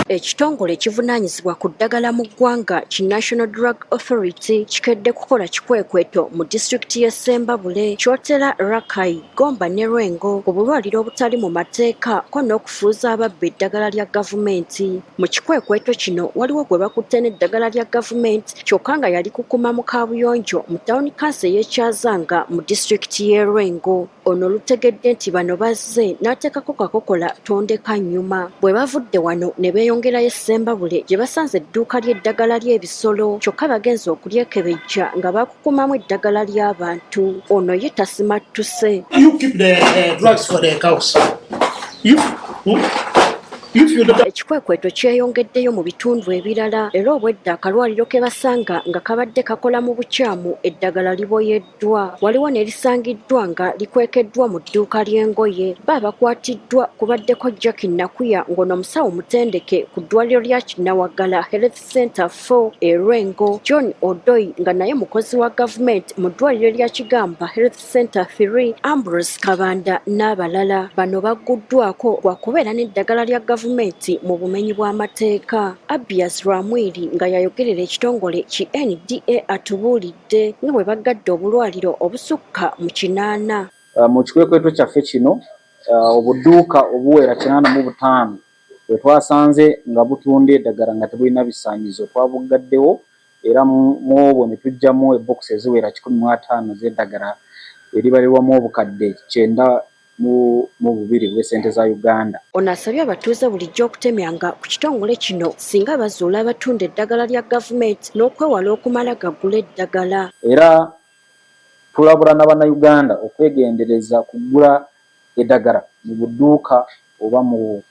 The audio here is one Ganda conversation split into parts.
Ekitongole ekivunaanyizibwa ku ddagala mu ggwanga ki National Drug Authority kikedde kukola kikwekweto mu disitulikiti y'e Ssembabule, Kyotera, Rakai, Gomba ne Lwengo ku bulwaliro obutali mu mateeka ko n'okufuuza ababbi eddagala lya gavumenti. Mu kikwekweto kino waliwo gwe bakutte n'eddagala lya gavumenti kyokka nga yali kukuma mu kaabuyonjo mu tawuni kansi y'ekyazanga mu disitulikiti y'e Lwengo. Ono lutegedde nti bano bazze n'ateekako kakokola tondeka nnyuma. Bwe bavudde wano ne beeyongerayo e Ssembabule gye basanze edduuka ly'eddagala ly'ebisolo kyokka bagenze okulyekebejja nga bakukumamu eddagala ly'abantu. Ono ye tasimattuse. You keep the drugs for the cows. Ekikwekweto kyeyongeddeyo mu bitundu ebirala era obwedda akalwaliro ke basanga nga kabadde kakola mu bukyamu eddagala liboyeddwa. Waliwo ne lisangiddwa nga likwekeddwa mu dduuka ly'engoye. Bakwatiddwa kubaddeko Jackie Nakuya ng'ono musawo mutendeke ku ddwaliro lya Kinawagala Health Center 4 e Lwengo, John Odoi nga naye mukozi wa gavumenti mu ddwaliro lya Kigamba Health Center 3, Ambrose Kabanda n'abalala. Bano bagguddwako lwa kubeera n'eddagala lya gavumenti mu bumenyi bw'amateeka. Abias Lwamwiri nga yayogerera ekitongole ki NDA atubuulidde nga bwe bagadde obulwaliro obusukka mu 8. Mu kikwekweto kyaffe kino obudduuka obuwera 85 bwe twasanze nga butunda eddagala nga tebulina bisaanyizo twabugaddewo era mu obwo ne tuggyamu ebokisi eziwera 15 z'eddagala eribalirwamu obukadde 9 mu bubiri bw'essente za Uganda. Ono asabye abatuuze bulijjo okutemyanga ku kitongole kino singa bazuula abatunda eddagala lya gavumenti n'okwewala okumala gagula eddagala. Era tulabula n'Abannayuganda okwegendereza kugula eddagala mu budduuka oba mu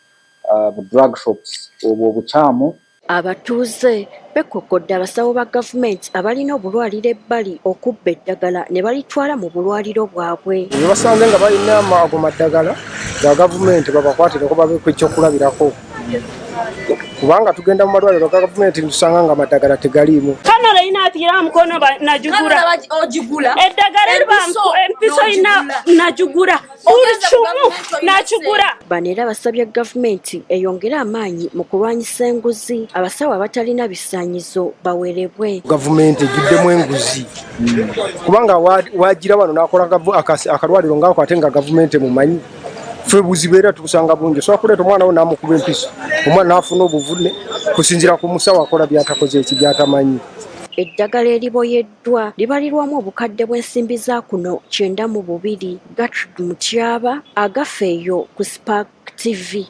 drug shops obwo obukyamu. Abatuuze bekkokodde abasawo ba gavumenti abalina obulwaliro ebbali okubba eddagala ne balitwala mu bulwaliro bwabwe. Bwe basanze nga balina ago maddagala ga gavumenti babakwatireko babeeko ekyokulabirako. Kubanga tugenda mu malwaliro ga gavumenti tusanga nga maddagala tegaliimu. Kano inaatira mukono najugura eddagala empiso ina najugura uruchumu nachugura. Bano era basabye gavumenti eyongere amaanyi mu kulwanyisa enguzi, abasawo abatalina bisaanyizo bawerebwe. Gavumenti ejuddemu enguzi kubanga wagira wano n'akola akalwaliro ngaako ate nga gavumenti mumanyi ffe buzibeera tukusanga bungi so akuleeta omwana we n'amukuba empiso omwana n'afuna obuvune kusinziira ku musawo akola byatakoze eki byatamanyi. Eddagala eriboyeddwa libalirwamu obukadde bw'ensimbi za kuno 92. Gertrude Mutyaba, Agafeeyo ku Spark TV.